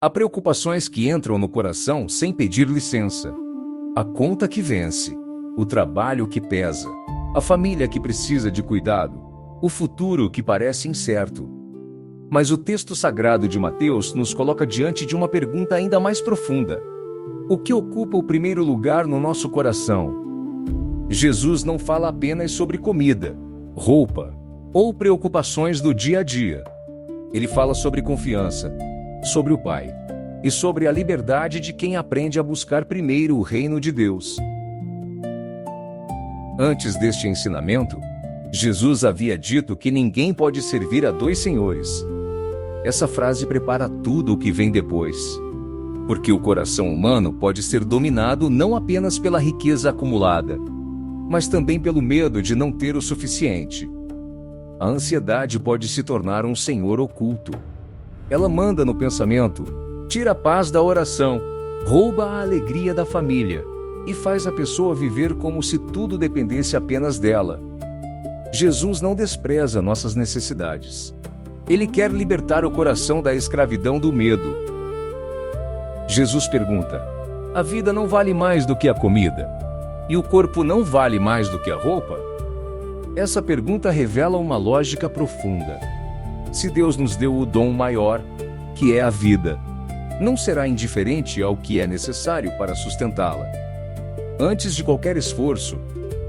Há preocupações que entram no coração sem pedir licença. A conta que vence, o trabalho que pesa, a família que precisa de cuidado, o futuro que parece incerto. Mas o texto sagrado de Mateus nos coloca diante de uma pergunta ainda mais profunda. O que ocupa o primeiro lugar no nosso coração? Jesus não fala apenas sobre comida, roupa ou preocupações do dia a dia. Ele fala sobre confiança, sobre o Pai e sobre a liberdade de quem aprende a buscar primeiro o reino de Deus. Antes deste ensinamento, Jesus havia dito que ninguém pode servir a dois senhores. Essa frase prepara tudo o que vem depois. Porque o coração humano pode ser dominado não apenas pela riqueza acumulada, mas também pelo medo de não ter o suficiente. A ansiedade pode se tornar um senhor oculto. Ela manda no pensamento, tira a paz da oração, rouba a alegria da família e faz a pessoa viver como se tudo dependesse apenas dela. Jesus não despreza nossas necessidades. Ele quer libertar o coração da escravidão do medo. Jesus pergunta: a vida não vale mais do que a comida? E o corpo não vale mais do que a roupa? Essa pergunta revela uma lógica profunda. Se Deus nos deu o dom maior, que é a vida, não será indiferente ao que é necessário para sustentá-la. Antes de qualquer esforço,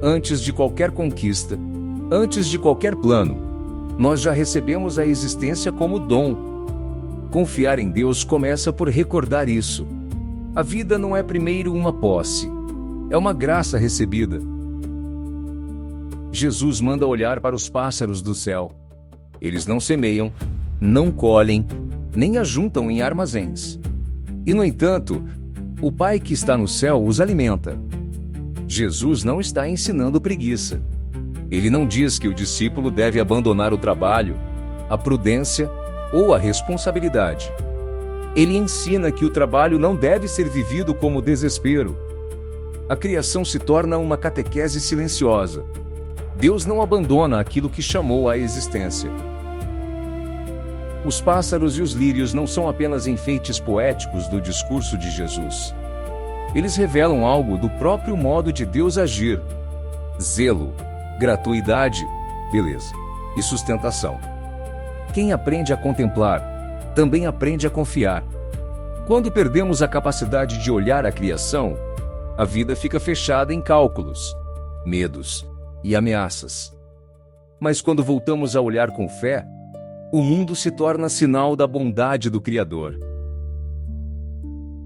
antes de qualquer conquista, antes de qualquer plano, nós já recebemos a existência como dom. Confiar em Deus começa por recordar isso. A vida não é primeiro uma posse, é uma graça recebida. Jesus manda olhar para os pássaros do céu. Eles não semeiam, não colhem, nem ajuntam em armazéns. E, no entanto, o Pai que está no céu os alimenta. Jesus não está ensinando preguiça. Ele não diz que o discípulo deve abandonar o trabalho, a prudência ou a responsabilidade. Ele ensina que o trabalho não deve ser vivido como desespero. A criação se torna uma catequese silenciosa. Deus não abandona aquilo que chamou à existência. Os pássaros e os lírios não são apenas enfeites poéticos do discurso de Jesus. Eles revelam algo do próprio modo de Deus agir: zelo, gratuidade, beleza e sustentação. Quem aprende a contemplar, também aprende a confiar. Quando perdemos a capacidade de olhar a criação, a vida fica fechada em cálculos, medos e ameaças. Mas quando voltamos a olhar com fé, o mundo se torna sinal da bondade do Criador.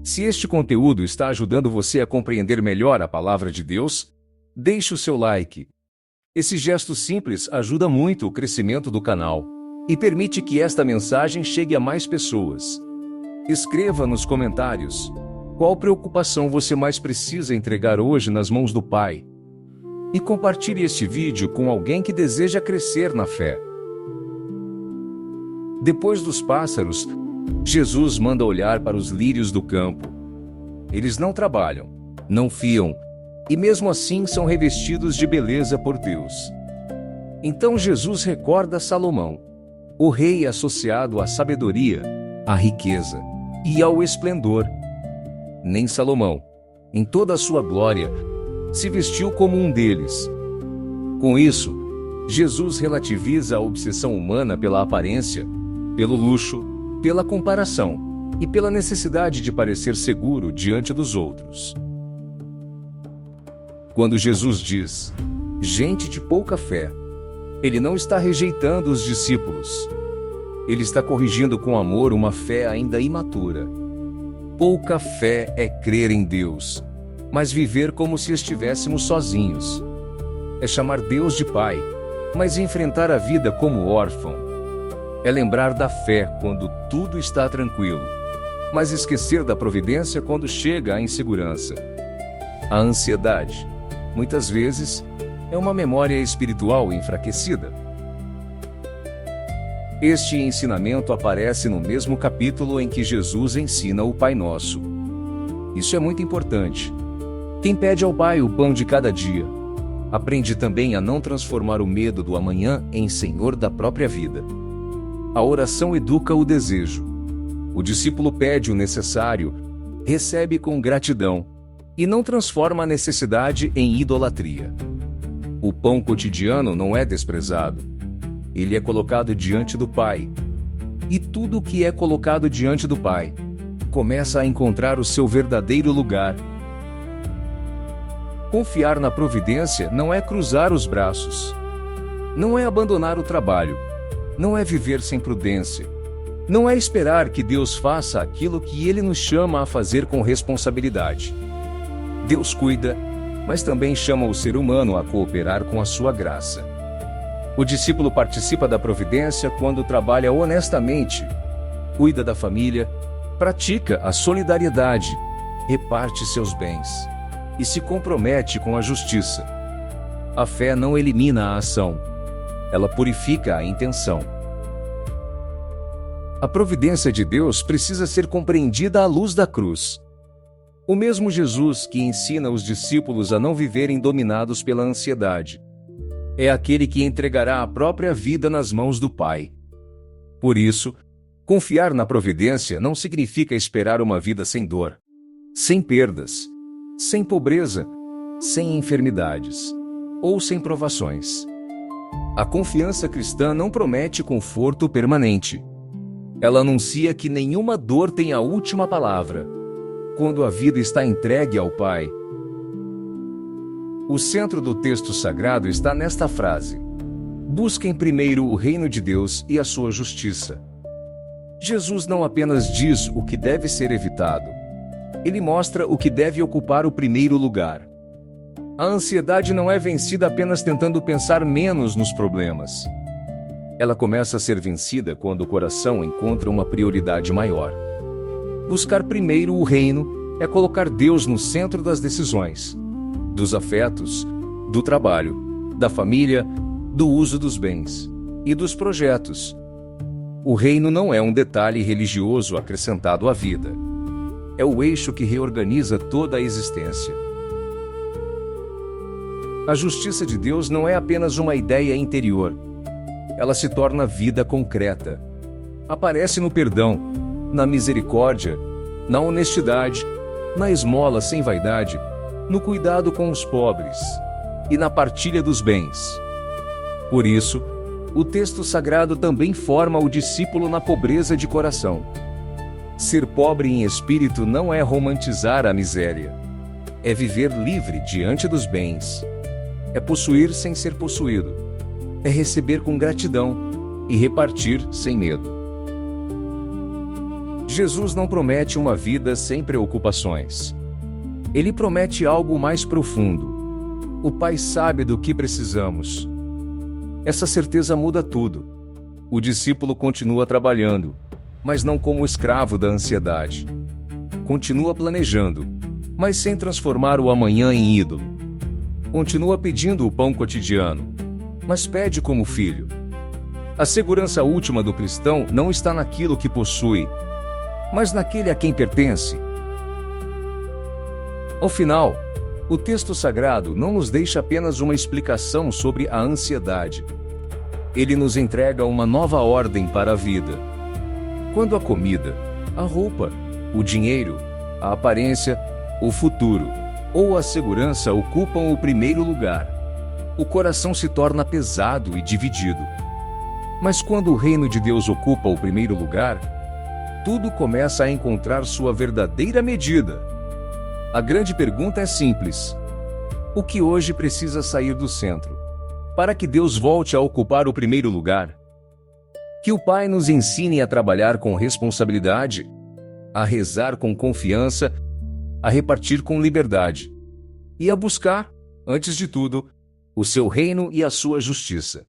Se este conteúdo está ajudando você a compreender melhor a palavra de Deus, deixe o seu like. Esse gesto simples ajuda muito o crescimento do canal e permite que esta mensagem chegue a mais pessoas. Escreva nos comentários qual preocupação você mais precisa entregar hoje nas mãos do Pai. E compartilhe este vídeo com alguém que deseja crescer na fé. Depois dos pássaros, Jesus manda olhar para os lírios do campo. Eles não trabalham, não fiam, e mesmo assim são revestidos de beleza por Deus. Então Jesus recorda Salomão, o rei associado à sabedoria, à riqueza e ao esplendor. Nem Salomão, em toda a sua glória, se vestiu como um deles. Com isso, Jesus relativiza a obsessão humana pela aparência, pelo luxo, pela comparação e pela necessidade de parecer seguro diante dos outros. Quando Jesus diz, gente de pouca fé, ele não está rejeitando os discípulos. Ele está corrigindo com amor uma fé ainda imatura. Pouca fé é crer em Deus, mas viver como se estivéssemos sozinhos. É chamar Deus de Pai, mas enfrentar a vida como órfão. É lembrar da fé quando tudo está tranquilo, mas esquecer da providência quando chega a insegurança. A ansiedade, muitas vezes, é uma memória espiritual enfraquecida. Este ensinamento aparece no mesmo capítulo em que Jesus ensina o Pai Nosso. Isso é muito importante. Quem pede ao Pai o pão de cada dia, aprende também a não transformar o medo do amanhã em senhor da própria vida. A oração educa o desejo. O discípulo pede o necessário, recebe com gratidão e não transforma a necessidade em idolatria. O pão cotidiano não é desprezado. Ele é colocado diante do Pai. E tudo o que é colocado diante do Pai começa a encontrar o seu verdadeiro lugar. Confiar na providência não é cruzar os braços. Não é abandonar o trabalho. Não é viver sem prudência. Não é esperar que Deus faça aquilo que Ele nos chama a fazer com responsabilidade. Deus cuida, mas também chama o ser humano a cooperar com a sua graça. O discípulo participa da providência quando trabalha honestamente, cuida da família, pratica a solidariedade, reparte seus bens e se compromete com a justiça. A fé não elimina a ação, ela purifica a intenção. A providência de Deus precisa ser compreendida à luz da cruz. O mesmo Jesus que ensina os discípulos a não viverem dominados pela ansiedade é aquele que entregará a própria vida nas mãos do Pai. Por isso, confiar na providência não significa esperar uma vida sem dor, sem perdas, sem pobreza, sem enfermidades ou sem provações. A confiança cristã não promete conforto permanente. Ela anuncia que nenhuma dor tem a última palavra, quando a vida está entregue ao Pai. O centro do texto sagrado está nesta frase: busquem primeiro o reino de Deus e a sua justiça. Jesus não apenas diz o que deve ser evitado, ele mostra o que deve ocupar o primeiro lugar. A ansiedade não é vencida apenas tentando pensar menos nos problemas. Ela começa a ser vencida quando o coração encontra uma prioridade maior. Buscar primeiro o reino é colocar Deus no centro das decisões, dos afetos, do trabalho, da família, do uso dos bens e dos projetos. O reino não é um detalhe religioso acrescentado à vida. É o eixo que reorganiza toda a existência. A justiça de Deus não é apenas uma ideia interior. Ela se torna vida concreta. Aparece no perdão, na misericórdia, na honestidade, na esmola sem vaidade, no cuidado com os pobres e na partilha dos bens. Por isso, o texto sagrado também forma o discípulo na pobreza de coração. Ser pobre em espírito não é romantizar a miséria. É viver livre diante dos bens. É possuir sem ser possuído. É receber com gratidão e repartir sem medo. Jesus não promete uma vida sem preocupações. Ele promete algo mais profundo. O Pai sabe do que precisamos. Essa certeza muda tudo. O discípulo continua trabalhando, mas não como escravo da ansiedade. Continua planejando, mas sem transformar o amanhã em ídolo. Continua pedindo o pão cotidiano, mas pede como filho. A segurança última do cristão não está naquilo que possui, mas naquele a quem pertence. Ao final, o texto sagrado não nos deixa apenas uma explicação sobre a ansiedade. Ele nos entrega uma nova ordem para a vida. Quando a comida, a roupa, o dinheiro, a aparência, o futuro ou a segurança ocupam o primeiro lugar, o coração se torna pesado e dividido. Mas quando o reino de Deus ocupa o primeiro lugar, tudo começa a encontrar sua verdadeira medida. A grande pergunta é simples: o que hoje precisa sair do centro, para que Deus volte a ocupar o primeiro lugar? Que o Pai nos ensine a trabalhar com responsabilidade, a rezar com confiança, a repartir com liberdade e a buscar, antes de tudo, o seu reino e a sua justiça.